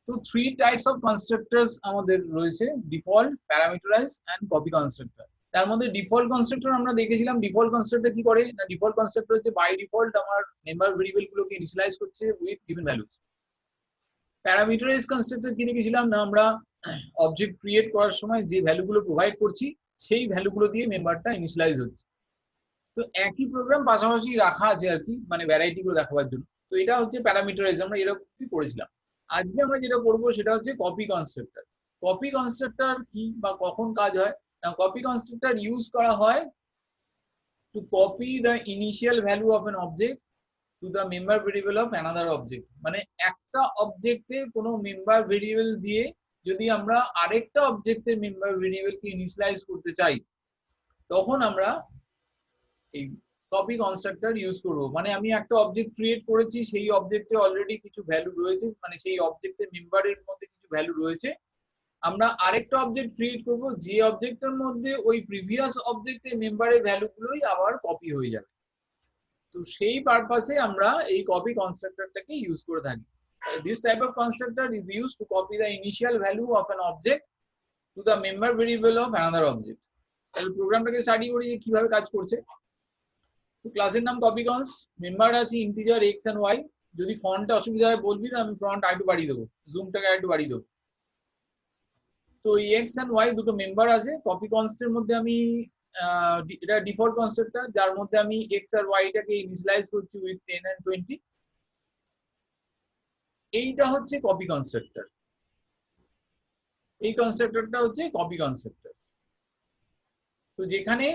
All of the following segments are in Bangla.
তো থ্রি টাইপস অফ কনস্ট্রাক্টরস আমাদের রয়েছে, default, parameterize and copy constructor. তার মধ্যে ডিফল্ট কনস্ট্রাক্টর আমরা দেখেছিলাম। ডিফল্ট কনস্ট্রাক্টর কি করে না, ডিফল্ট কনস্ট্রাক্টর হচ্ছে বাই ডিফল্ট আমার মেম্বার ভেরিয়েবল গুলোকে ইনিশিয়ালাইজ করছে with given values. Parameterise constructor কি দেখেছিলাম না, আমরা অবজেক্ট ক্রিয়েট করার সময় যে ভ্যালুগুলো প্রোভাইড করছি সেই ভ্যালুগুলো দিয়ে মেম্বারটা ইনিশিয়ালাইজ হচ্ছে। তো একই প্রোগ্রাম পাশাপাশি রাখা আছে আর কি, মানে ভ্যারাইটি গুলো দেখাবার জন্য। তো এটা হচ্ছে প্যারামিটারাইজ, আমরা এরকমই করেছিলাম। আজকে আমরা যেটা করবো সেটা হচ্ছে কপি কনস্ট্রাক্টর। কপি কনস্ট্রাক্টর কি বা কখন কাজ হয় না, কপি কনস্ট্রাক্টর ইউজ করা হয় to copy the initial value of an object to the member variable of another object. মানে একটা অবজেক্টে কোনো মেম্বার ভেরিয়েবল দিয়ে যদি আমরা আরেকটা অবজেক্টের মেম্বার ভেরিয়েবলকে ইনিশিয়ালাইজ করতে চাই, তখন আমরা এই কপি কনস্ট্রাক্টর ইউজ করব। মানে আমি একটা অবজেক্ট ক্রিয়েট করেছি, সেই অবজেক্টে অলরেডি কিছু ভ্যালু রয়েছে, মানে সেই অবজেক্টের মেম্বারের মধ্যে কিছু ভ্যালু রয়েছে। আমরা আরেকটা অবজেক্ট ক্রিয়েট করব, যে অবজেক্টের মধ্যে ওই প্রিভিয়াস অবজেক্টের মেম্বারের ভ্যালুগুলোই আবার কপি হয়ে যাবে। তো সেই পারপাসে আমরা এই কপি কনস্ট্রাক্টরটাকে ইউজ করে থাকি। This type of constructor is used to copy the initial value of an object to the member variable of another object. তাহলে প্রোগ্রামটাকে স্টাডি করি যে কিভাবে কাজ করছে। তো ক্লাসের নাম কপি কনস্ট, মেম্বার আছে ইন্টিজার এক্স এন্ড ওয়াই। যদি ফন্টে অসুবিধা হয় বলবি, না আমি ফন্ট আরেকটু বাড়িয়ে দেবো, জুমটাকে আরেকটু বাড়িয়ে দেবো। তো এই এক্স এন্ড ওয়াই দুটো মেম্বার আছে কপি কনস্টের মধ্যে। আমি এটা ডিফল্ট কনস্ট্রাক্টর, যার মধ্যে আমি এক্স আর ওয়াইটাকে ইনিশিয়ালাইজ করছি উইথ 10 এন্ড 20। এইটা হচ্ছে কপি কনস্ট্রাক্টর। এই কনস্ট্রাক্টরটা হচ্ছে কপি কনস্ট্রাক্টর। তো যেখানে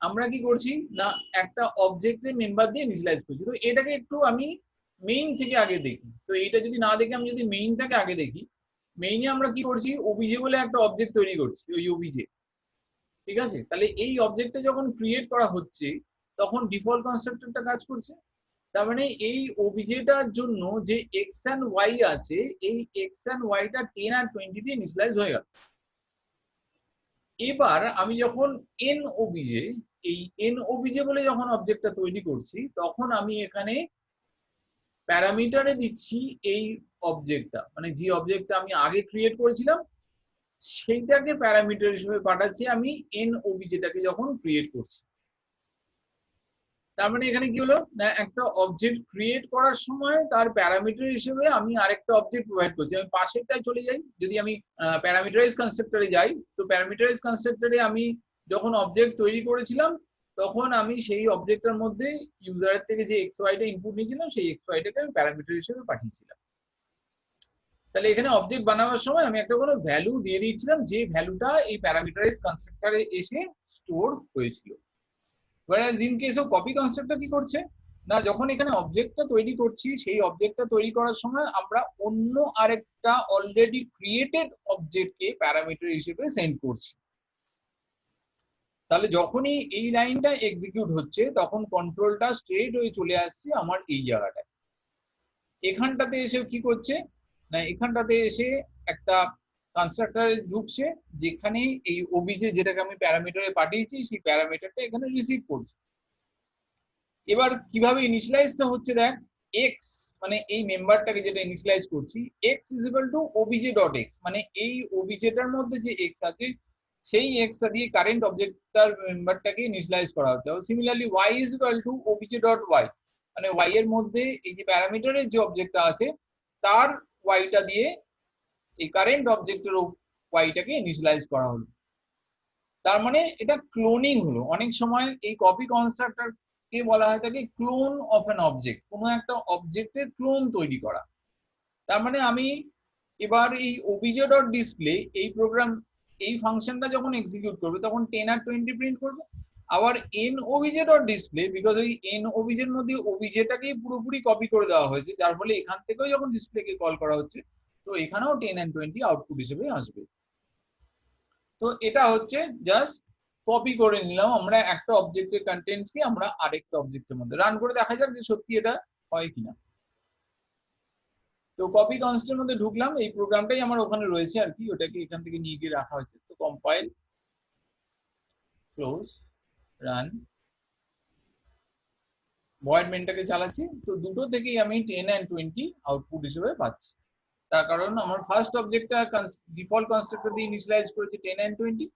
আমরা কি করছি না, একটা অবজেক্টের মেম্বার দিয়ে ইনিশিয়ালাইজ করছি। তো এটাকে একটু আমি মেইন থেকে আগে দেখি। তো এইটা যদি না দেখে আমি যদি মেইনটাকে আগে দেখি, মেইনে আমরা কি করছি, ওবিজে বলে একটা অবজেক্ট তৈরি করছি, ওই ওবিজে। ঠিক আছে, তাহলে এই অবজেক্টটা যখন ক্রিয়েট করা হচ্ছে তখন ডিফল্ট কনস্ট্রাক্টরটা কাজ করছে। তার মানে এই ওবিজেটার জন্য যে এক্স এন্ড ওয়াই আছে, এই এক্স এন্ড ওয়াইটা 10 আর 20 দিয়ে ইনিশিয়ালাইজ হয়ে গেল। এবার আমি যখন এন ওবিজে, এই এন ওবিজে বলে যখন অবজেক্টটা তৈরি করছি, তখন আমি এখানে প্যারামিটারে দিচ্ছি এই অবজেক্টটা, মানে যে অবজেক্টটা আমি আগে ক্রিয়েট করেছিলাম সেইটাকে প্যারামিটার হিসেবে পাঠাচ্ছি আমি এন ওবিজেটাকে যখন ক্রিয়েট করছি। তার মানে এখানে কি হলো না, একটা অবজেক্ট ক্রিয়েট করার সময় তার প্যারামিটার হিসেবে আমি আরেকটা অবজেক্ট প্রোভাইড করছি। আমি পাশেরটায় চলে যাই, যদি আমি প্যারামিটারাইজ কনসেপ্টরে যাই, তো প্যারামিটারাইজ কনসেপ্টরে আমি যখন অবজেক্ট তৈরি করেছিলাম তখন আমি সেই অবজেক্টের মধ্যে ইউজারের থেকে যে এক্স ওয়াইটা ইনপুট নিয়েছিলাম সেই এক্স ওয়াইটাকে আমি প্যারামিটার হিসেবে পাঠিয়েছিলাম। তাহলে এখানে অবজেক্ট বানানোর সময় আমি একটা কোনো ভ্যালু দিয়ে দিয়েছিলাম, যে ভ্যালুটা এই প্যারামিটারাইজ কনস্ট্রাক্টরে এসে স্টোর হয়েছিল। whereas in case of copy constructor কি করছে না, যখন এখানে অবজেক্টটা তৈরি করছি সেই অবজেক্টটা তৈরি করার সময় আমরা অন্য আরেকটা অলরেডি ক্রিয়েটেড অবজেক্টকে প্যারামিটার হিসেবে সেন্ড করছি। তাহলে যখনই এই লাইনটা এক্সিকিউট হচ্ছে তখন কন্ট্রোলটা স্ট্রেট হয়ে চলে আসছে আমার এই জায়গাটায়। এখানটাতে এসে কি করছে না, এখানটাতে এসে একটা কনস্ট্রাক্টরে ঢুকছে, যেখানে এই ওবিজে যেটাকে আমি প্যারামিটারে পাঠিয়েছি সেই প্যারামিটারটা এখানে রিসিভ করছে। এবার কিভাবে ইনিশিয়ালাইজটা হচ্ছে দেখ, এক্স মানে এই মেম্বারটাকে যেটা ইনিশিয়ালাইজ করছি, x is equal to OBJ dot x, মানে এই ওবিজেটার মধ্যে যে এক্স আছে সেই এক্সটা দিয়ে কারেন্ট অবজেক্টটার মেম্বারটাকে ইনিশিয়ালাইজ করা হচ্ছে। Similarly Y is equal to OBJ dot Y, মানে ওয়াই এর মধ্যে এই যে প্যারামিটারের যে অবজেক্টটা আছে তার ওয়াইটা দিয়ে এই কারেন্ট অবজেক্টের ওয়াইটাকে ইনিশিয়ালাইজ করা হলো। তার মানে এটা ক্লোনিং হলো। অনেক সময় এই কপি কনস্ট্রাক্টর কে বলা হয় থাকে ক্লোন অফ অ্যান অবজেক্ট, কোনো একটা অবজেক্টের ক্লোন তৈরি করা। তার মানে আমি এবার এই ওবিজে ডট ডিসপ্লে এই প্রোগ্রাম এই ফাংশনটা যখন এক্সিকিউট করবে তখন 10 আর 20 প্রিন্ট করবে। আবার N OBJ dot display, because ওই এন ওবিজের মধ্যে ওবিজেটাকেই পুরোপুরি কপি করে দেওয়া হয়েছে, যার ফলে এখান থেকেও যখন ডিসপ্লেকে কল করা হচ্ছে তো এখানেও 10 and 20 আউটপুট হিসেবে আসবে। তো এটা হচ্ছে জাস্ট কপি করে নিলাম আমরা একটা অবজেক্টের কন্টেন্টসকে আমরা আরেকটা অবজেক্টের মধ্যে। রান করে দেখা যাক যে সত্যি এটা হয় কিনা। তো কপি কনস্টের মধ্যে ঢুকলাম, এই প্রোগ্রামটাই আমার ওখানে রয়েছে আর কি, ওটাকে এখান থেকে নিয়ে গিয়ে রাখা হয়েছে। তো কম্পাইল, ক্লোজ, রান, ভয়েড মেনটাকে চালাচ্ছি। তো দুটো থেকেই আমি 10 and 20 আউটপুট হিসেবে পাচ্ছি। তার কারণ আমার ফার্স্ট অবজেক্টটা ডিফল্ট কনস্ট্রাক্টর দিয়ে ইনিশিয়ালাইজ করেছে 10 and 20,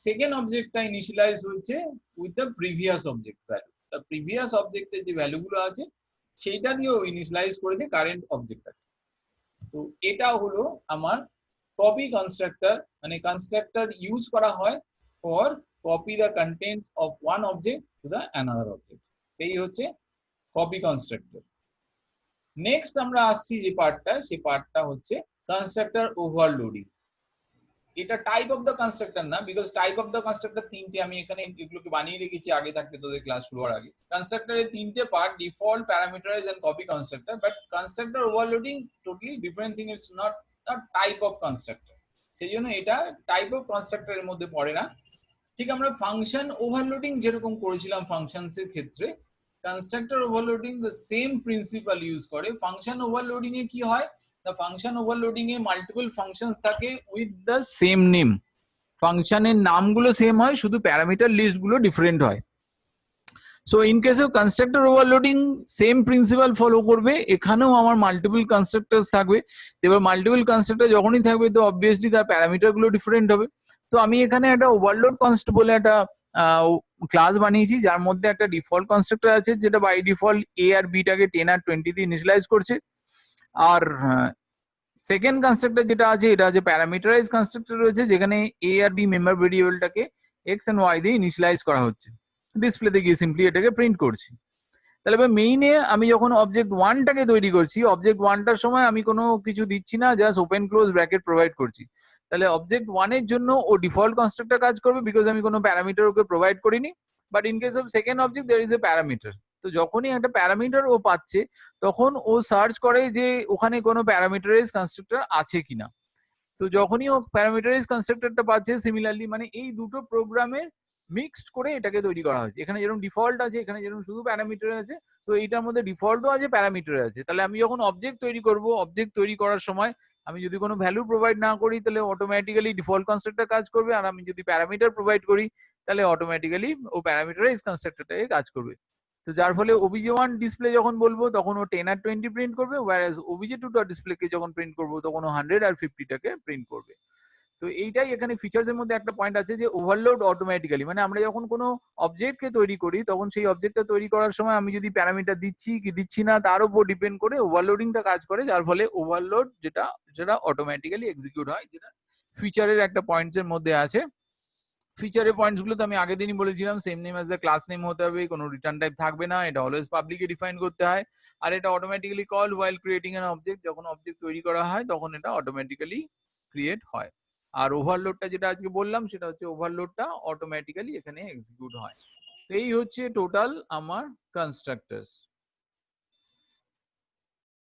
সেকেন্ড অবজেক্টটা ইনিশিয়ালাইজ হয়েছে with the previous object value. The previous অবজেক্টের যে ভ্যালুগুলো আছে সেইটা দিয়েও ইনিশিয়ালাইজ করেছে কারেন্ট অবজেক্টটা। তো এটা হলো আমার কপি কনস্ট্রাক্টর, মানে কনস্ট্রাক্টর ইউজ করা হয় for copy the content of one object to the another object. এই হচ্ছে কপি কনস্ট্রাক্টর। নেক্সট আমরা আসছি যে পার্টটা, সেই পার্টটা হচ্ছে কনস্ট্রাক্টর ওভারলোডিং। এটা টাইপ অফ দ্য কনস্ট্রাক্টর না, because type of the constructor তিনটে, আমি এখানে এগুলোকে বানিয়ে রেখেছি আগে থাকতে তোদের ক্লাস শুরু হওয়ার আগে। কনস্ট্রাক্টরের তিনটে part, default, parameterize and copy constructor. But constructor overloading totally different thing, it's not type of constructor, সেই জন্য এটা টাইপ অফ কনস্ট্রাক্টরের মধ্যে পড়ে না। ঠিক আমরা ফাংশন ওভারলোডিং যেরকম করেছিলাম ফাংশনস এর ক্ষেত্রে, constructor overloading the same principal use করে। ফাংশন ওভারলোডিং এ কি হয়, the function overloading A multiple functions থাকে with the same name, ফাংশনের নামগুলো সেম হয়, শুধু প্যারামিটার লিস্ট গুলো ডিফারেন্ট হয়। So in case of constructor overloading same principle follow করবে, এখানেও আমার মাল্টিপল কনস্ট্রাক্টরস থাকবে। এবার মাল্টিপল কনস্ট্রাক্টর যখনই থাকবে তো অবভিয়াসলি তার প্যারামিটার গুলো ডিফারেন্ট হবে। তো আমি এখানে একটা ওভারলোড কনস্ট বলে একটা ক্লাস বানিয়েছি, যার মধ্যে একটা ডিফল্ট কনস্ট্রাক্টর আছে যেটা বাই ডিফল্ট এ আর বি টাকে 10 আর 20 দিয়ে ইনিশিয়ালাইজ করছে। আর সেকেন্ড কনস্ট্রাক্টর যেটা আছে এটা আছে প্যারামিটারাইজ কনস্ট্রাক্টর রয়েছে, যেখানে এ আর বি মেম্বার ভেরিয়েবলটাকে এক্স এন্ড ওয়াই দিয়ে ইনিশিয়ালাইজ করা হচ্ছে। ডিসপ্লেতে গিয়ে সিম্পলি এটাকে প্রিন্ট করছি। তাহলে এবার মেইনে আমি যখন অবজেক্ট ওয়ানটাকে তৈরি করছি, অবজেক্ট ওয়ানটার সময় আমি কোনো কিছু দিচ্ছি না, just open close bracket provide করছি। তাহলে অবজেক্ট ওয়ানের জন্য ও ডিফল্ট কনস্ট্রাক্টর কাজ করবে, বিকজ আমি কোনো প্যারামিটার ওকে প্রোভাইড করিনি। But in case of second object there is a parameter. তো যখনই একটা প্যারামিটার ও পাচ্ছে তখন ও সার্চ করে যে ওখানে কোনো প্যারামিটারাইজ কনস্ট্রাক্টর আছে কিনা। তো যখনই ও প্যারামিটারাইজ কনস্ট্রাক্টরটা পাচ্ছে, সিমিলারলি মানে এই দুটো প্রোগ্রামের মিক্সড করে এটাকে তৈরি করা হয়েছে। এখানে যেরকম ডিফল্ট আছে, এখানে যেরকম শুধু প্যারামিটার আছে, তো এইটার মধ্যে ডিফল্টও আছে, প্যারামিটার আছে। তাহলে আমি যখন অবজেক্ট তৈরি করব, অবজেক্ট তৈরি করার সময় আমি যদি কোনো ভ্যালু প্রোভাইড না করি তাহলে অটোমেটিক্যালি ডিফল্ট কনস্ট্রাক্টর কাজ করবে, আর আমি যদি প্যারামিটার প্রোভাইড করি তাহলে অটোমেটিক্যালি ও প্যারামিটারাইজ কনস্ট্রাক্টরটাকে কাজ করবে। তো যার ফলে obj1 ডিসপ্লে যখন বলবো তখন ও 10 আর 20 প্রিন্ট করবে, whereas obj2 ডিসপ্লেকে যখন প্রিন্ট করবো তখন ও 100 আর 50 টাকে প্রিন্ট করবে। তো এইটাই এখানে ফিচার্স এর মধ্যে একটা পয়েন্ট আছে যে ওভারলোড অটোমেটিক্যালি, মানে আমরা যখন কোনো অবজেক্টকে তৈরি করি তখন সেই অবজেক্টটা তৈরি করার সময় আমি যদি প্যারামিটার দিচ্ছি কি দিচ্ছি না তার উপর ডিপেন্ড করে ওভারলোডিংটা কাজ করে, যার ফলে ওভারলোড যেটা অটোমেটিক্যালি এক্সিকিউট হয়, যেটা ফিচারের একটা পয়েন্টস এর মধ্যে আছে। ফিচারের পয়েন্টস গুলো তো আমি আগের দিনই বলেছিলাম, same name as the class name হতে হবে, কোনো রিটার্ন টাইপ থাকবে না, এটা অলওয়েজ পাবলিকে ডিফাইন করতে হয়, আর এটা automatically call while creating an object. যখন অবজেক্ট তৈরি করা হয় তখন এটা অটোমেটিক্যালি ক্রিয়েট হয়। আর ওভারলোডটা যেটা আজকে বললাম সেটা হচ্ছে ওভারলোডটা অটোমেটিক্যালি এখানে এক্সিকিউট হয়। তো এই হচ্ছে টোটাল আমার কনস্ট্রাক্টরস।